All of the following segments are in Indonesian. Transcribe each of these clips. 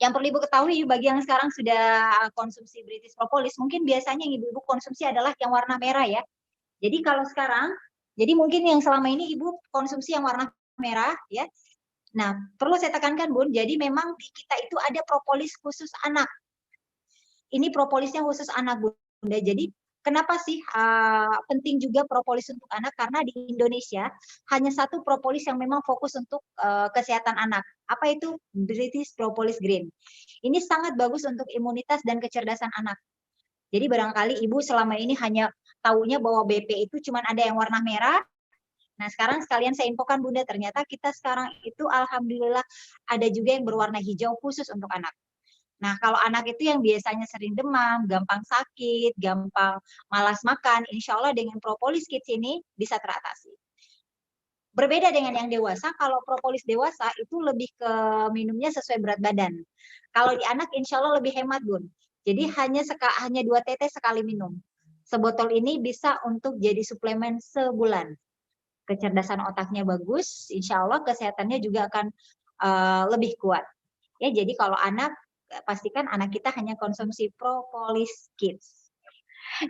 Yang perlu Ibu ketahui bagi yang sekarang sudah konsumsi British Propolis, mungkin biasanya yang Ibu konsumsi adalah yang warna merah ya. Jadi kalau sekarang, jadi mungkin yang selama ini Ibu konsumsi yang warna merah ya. Nah, perlu saya tekankan Bun, jadi memang di kita itu ada propolis khusus anak. Ini propolisnya khusus anak Bunda. Jadi kenapa sih penting juga propolis untuk anak? Karena di Indonesia hanya satu propolis yang memang fokus untuk kesehatan anak. Apa itu? British Propolis Green. Ini sangat bagus untuk imunitas dan kecerdasan anak. Jadi barangkali Ibu selama ini hanya taunya bahwa BP itu cuma ada yang warna merah. Nah, sekarang sekalian saya infokan Bunda, ternyata kita sekarang itu alhamdulillah ada juga yang berwarna hijau khusus untuk anak. Nah, kalau anak itu yang biasanya sering demam, gampang sakit, gampang malas makan, insya Allah dengan Propolis Kids ini bisa teratasi. Berbeda dengan yang dewasa, kalau propolis dewasa itu lebih ke minumnya sesuai berat badan. Kalau di anak insya Allah lebih hemat, Bun. Jadi hanya 2 tetes sekali minum. Sebotol ini bisa untuk jadi suplemen sebulan. Kecerdasan otaknya bagus, insya Allah kesehatannya juga akan lebih kuat. Ya, jadi kalau anak, pastikan anak kita hanya konsumsi Propolis Kids.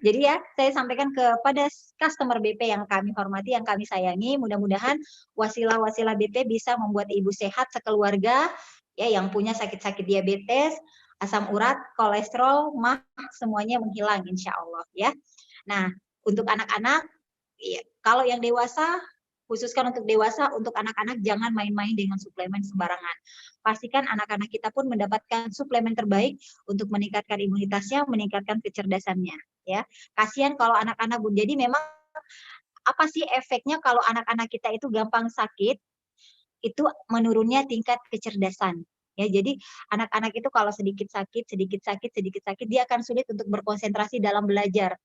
Jadi ya, saya sampaikan kepada customer BP yang kami hormati, yang kami sayangi, mudah-mudahan wasilah-wasilah BP bisa membuat Ibu sehat sekeluarga, ya, yang punya sakit-sakit diabetes, asam urat, kolesterol, mah, semuanya menghilang insya Allah ya. Nah, untuk anak-anak, ya, kalau yang dewasa, khususkan untuk dewasa, untuk anak-anak jangan main-main dengan suplemen sembarangan. Pastikan anak-anak kita pun mendapatkan suplemen terbaik untuk meningkatkan imunitasnya, meningkatkan kecerdasannya. Ya, kasihan kalau anak-anak Bun. Jadi memang apa sih efeknya kalau anak-anak kita itu gampang sakit? Itu menurunnya tingkat kecerdasan. Ya, jadi anak-anak itu kalau sedikit sakit, dia akan sulit untuk berkonsentrasi dalam belajar.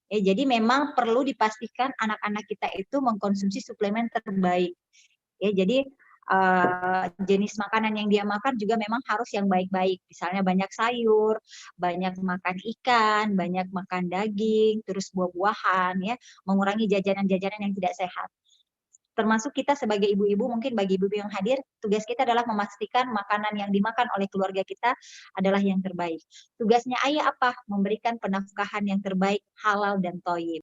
Ya, jadi memang perlu dipastikan anak-anak kita itu mengkonsumsi suplemen terbaik. Ya, jadi jenis makanan yang dia makan juga memang harus yang baik-baik. Misalnya banyak sayur, banyak makan ikan, banyak makan daging, terus buah-buahan, ya, mengurangi jajanan-jajanan yang tidak sehat. Termasuk kita sebagai ibu-ibu, mungkin bagi ibu-ibu yang hadir, tugas kita adalah memastikan makanan yang dimakan oleh keluarga kita adalah yang terbaik. Tugasnya ayah apa? Memberikan penafkahan yang terbaik, halal dan thayyib.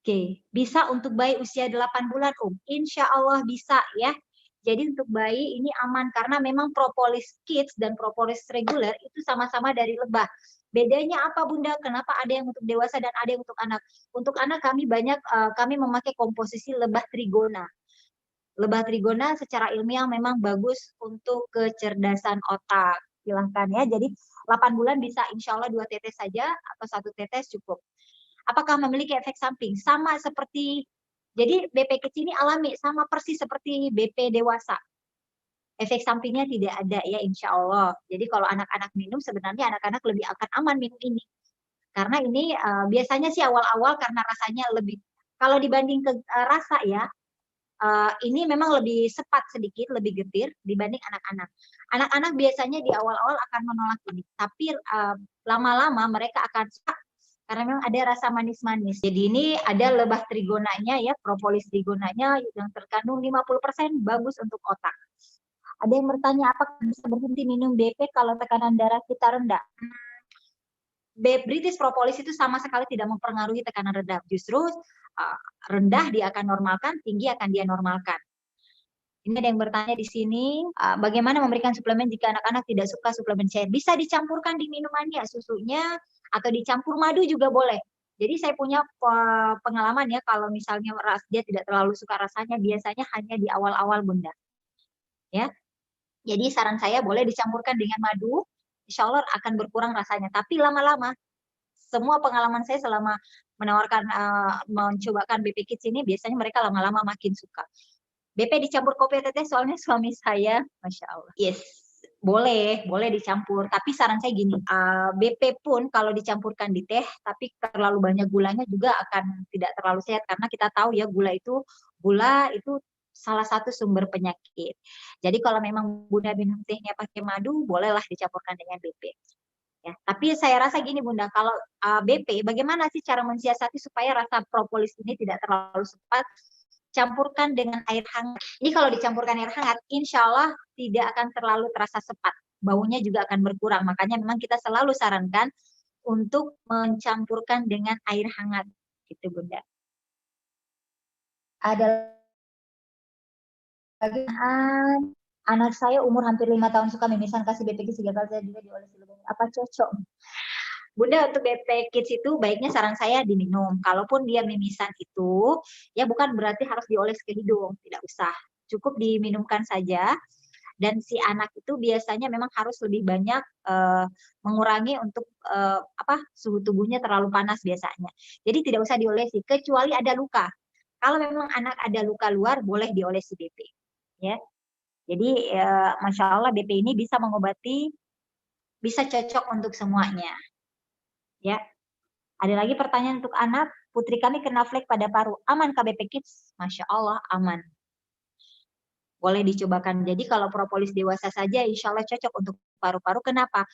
Oke, bisa untuk bayi usia 8 bulan, Insya Allah bisa ya. Jadi untuk bayi ini aman karena memang propolis kids dan propolis reguler itu sama-sama dari lebah. Bedanya apa Bunda? Kenapa ada yang untuk dewasa dan ada yang untuk anak? Untuk anak kami memakai komposisi lebah trigona. Lebah trigona secara ilmiah memang bagus untuk kecerdasan otak. Silahkan ya. Jadi 8 bulan bisa insya Allah 2 tetes saja atau 1 tetes cukup. Apakah memiliki efek samping? Sama seperti, jadi BP kecil ini alami, sama persis seperti BP dewasa. Efek sampingnya tidak ada ya insya Allah. Jadi kalau anak-anak minum, sebenarnya anak-anak lebih akan aman minum ini. Karena ini biasanya sih awal-awal karena rasanya lebih, kalau dibanding ke rasa ya, ini memang lebih sepat sedikit, lebih getir dibanding anak-anak. Anak-anak biasanya di awal-awal akan menolak ini, tapi lama-lama mereka akan suka karena memang ada rasa manis-manis. Jadi ini ada lebah trigonanya ya, propolis trigonanya yang terkandung 50% bagus untuk otak. Ada yang bertanya apakah bisa berhenti minum BP kalau tekanan darah kita rendah? British Propolis itu sama sekali tidak mempengaruhi tekanan rendah. Justru rendah dia akan normalkan, tinggi akan dia normalkan. Ini ada yang bertanya di sini, bagaimana memberikan suplemen jika anak-anak tidak suka suplemen cair? Bisa dicampurkan di minumannya, susunya, atau dicampur madu juga boleh. Jadi saya punya pengalaman ya, kalau misalnya dia tidak terlalu suka rasanya, biasanya hanya di awal-awal Bunda. Ya, jadi saran saya boleh dicampurkan dengan madu, insya Allah akan berkurang rasanya. Tapi lama-lama, semua pengalaman saya selama menawarkan, mencobakan BP Kids ini, biasanya mereka lama-lama makin suka. BP dicampur kopi atau teh, soalnya suami saya, Masya Allah. Yes, boleh dicampur. Tapi saran saya gini, BP pun kalau dicampurkan di teh, tapi terlalu banyak gulanya juga akan tidak terlalu sehat. Karena kita tahu ya, gula itu salah satu sumber penyakit. Jadi kalau memang Bunda minum tehnya pakai madu, bolehlah dicampurkan dengan BP. Ya, tapi saya rasa gini Bunda, kalau BP, bagaimana sih cara mensiasati supaya rasa propolis ini tidak terlalu sepat? Campurkan dengan air hangat. Ini kalau dicampurkan air hangat, insya Allah tidak akan terlalu terasa sepat. baunya juga akan berkurang. Makanya memang kita selalu sarankan untuk mencampurkan dengan air hangat, gitu Bunda. Ada lagi, anak saya umur hampir 5 tahun suka mimisan, kasih BPK 3 kali saya juga diolesi lebih. Apa cocok? Bunda, untuk BP Kids itu baiknya saran saya diminum. Kalaupun dia mimisan itu, ya bukan berarti harus dioles ke hidung, tidak usah. Cukup diminumkan saja. Dan si anak itu biasanya memang harus lebih banyak mengurangi untuk suhu tubuhnya terlalu panas biasanya. Jadi tidak usah diolesi, kecuali ada luka. Kalau memang anak ada luka luar, boleh diolesi BP. Ya, jadi Masya Allah BP ini bisa mengobati, bisa cocok untuk semuanya. Ya, ada lagi pertanyaan untuk anak. Putri kami kena flek pada paru. Aman KBP Kids? Masya Allah, aman. Boleh dicobakan. Jadi kalau propolis dewasa saja, insya Allah cocok untuk paru-paru. Kenapa?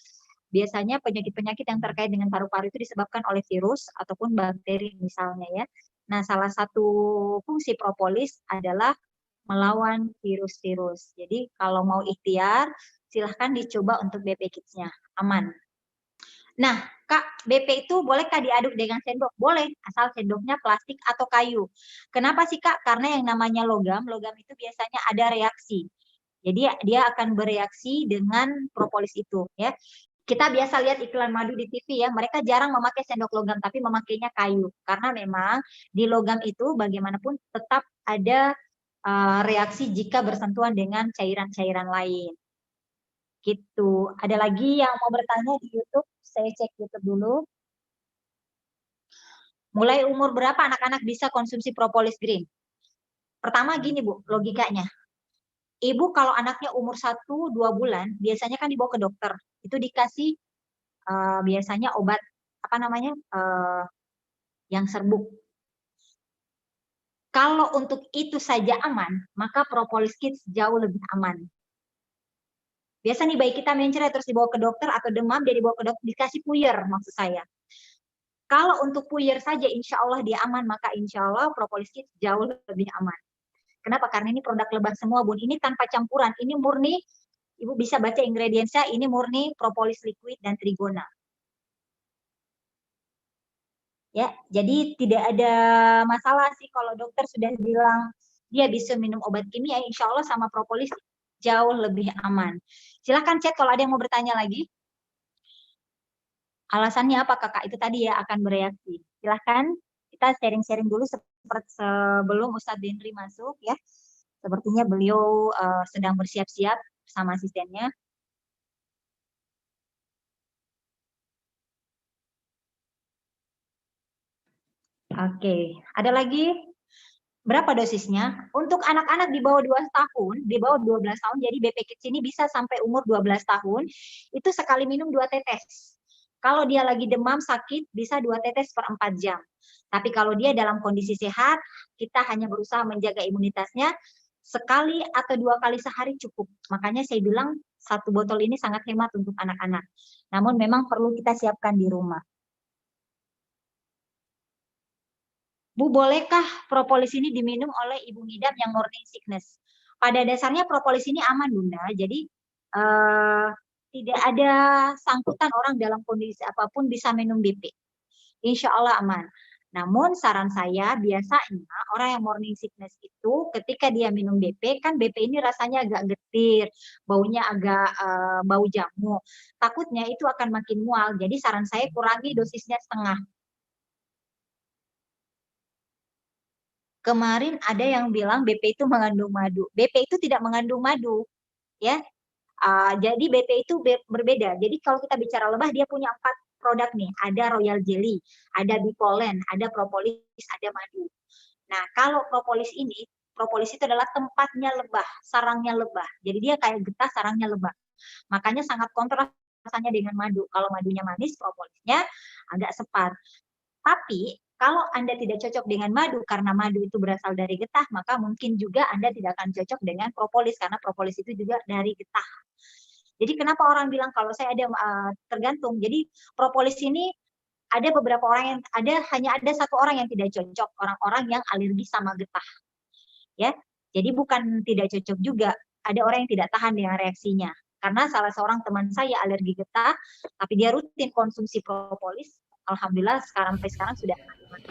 Biasanya penyakit-penyakit yang terkait dengan paru-paru itu disebabkan oleh virus ataupun bakteri misalnya ya. Nah, salah satu fungsi propolis adalah melawan virus-virus. Jadi kalau mau ikhtiar, silahkan dicoba untuk BP Kids-nya. Aman. Nah, Kak, BP itu bolehkah diaduk dengan sendok? Boleh, asal sendoknya plastik atau kayu. Kenapa sih, Kak? Karena yang namanya logam itu biasanya ada reaksi. Jadi dia akan bereaksi dengan propolis itu, ya. Kita biasa lihat iklan madu di TV ya, mereka jarang memakai sendok logam, tapi memakainya kayu. Karena memang di logam itu bagaimanapun tetap ada reaksi jika bersentuhan dengan cairan-cairan lain. Gitu. Ada lagi yang mau bertanya di YouTube? Saya cek YouTube dulu. Mulai umur berapa anak-anak bisa konsumsi propolis green? Pertama gini Bu, logikanya. Ibu kalau anaknya umur 1-2 bulan, biasanya kan dibawa ke dokter. Itu dikasih biasanya obat, yang serbuk. Kalau untuk itu saja aman, maka propolis kids jauh lebih aman. Biasa nih bayi kita mencret terus dibawa ke dokter atau demam, dia dibawa ke dokter, dikasih puyer maksud saya. Kalau untuk puyer saja insya Allah dia aman, maka insya Allah propolis kids jauh lebih aman. Kenapa? Karena ini produk lebah semua Bun, ini tanpa campuran, ini murni, Ibu bisa baca ingredientsnya, ini murni propolis liquid dan trigona. Ya, jadi tidak ada masalah sih kalau dokter sudah bilang dia bisa minum obat kimia, insya Allah sama propolis jauh lebih aman. Silahkan chat kalau ada yang mau bertanya lagi. Alasannya apa Kakak? Itu tadi ya akan bereaksi. Silahkan kita sharing-sharing dulu sebelum Ustadz Denri masuk ya. Sepertinya beliau sedang bersiap-siap sama asistennya. Oke, ada lagi? Berapa dosisnya? Untuk anak-anak di bawah 2 tahun, di bawah 12 tahun, jadi BP Kids ini bisa sampai umur 12 tahun, itu sekali minum 2 tetes. Kalau dia lagi demam, sakit, bisa 2 tetes per 4 jam. Tapi kalau dia dalam kondisi sehat, kita hanya berusaha menjaga imunitasnya, sekali atau 2 kali sehari cukup. Makanya saya bilang, 1 botol ini sangat hemat untuk anak-anak. Namun memang perlu kita siapkan di rumah. Bu, bolehkah propolis ini diminum oleh ibu ngidam yang morning sickness? Pada dasarnya propolis ini aman, Bunda. Jadi tidak ada sangkutan orang dalam kondisi apapun bisa minum BP. Insya Allah aman. Namun saran saya biasanya orang yang morning sickness itu ketika dia minum BP, kan BP ini rasanya agak getir, baunya agak bau jamu. Takutnya itu akan makin mual. Jadi saran saya kurangi dosisnya setengah. Kemarin ada yang bilang BP itu mengandung madu. BP itu tidak mengandung madu, ya. Jadi BP itu berbeda. Jadi kalau kita bicara lebah, dia punya 4 produk nih. Ada royal jelly, ada bipolen, ada propolis, ada madu. Nah, kalau propolis itu adalah tempatnya lebah, sarangnya lebah. Jadi dia kayak getah sarangnya lebah. Makanya sangat kontras rasanya dengan madu. Kalau madunya manis, propolisnya agak separ. Tapi kalau Anda tidak cocok dengan madu karena madu itu berasal dari getah, maka mungkin juga Anda tidak akan cocok dengan propolis karena propolis itu juga dari getah. Jadi kenapa orang bilang kalau saya ada tergantung. Jadi propolis ini ada beberapa orang yang hanya ada 1 orang yang tidak cocok, orang-orang yang alergi sama getah. Ya. Jadi bukan tidak cocok juga, ada orang yang tidak tahan dengan reaksinya. Karena salah seorang teman saya alergi getah, tapi dia rutin konsumsi propolis. Alhamdulillah sampai sekarang sudah aman.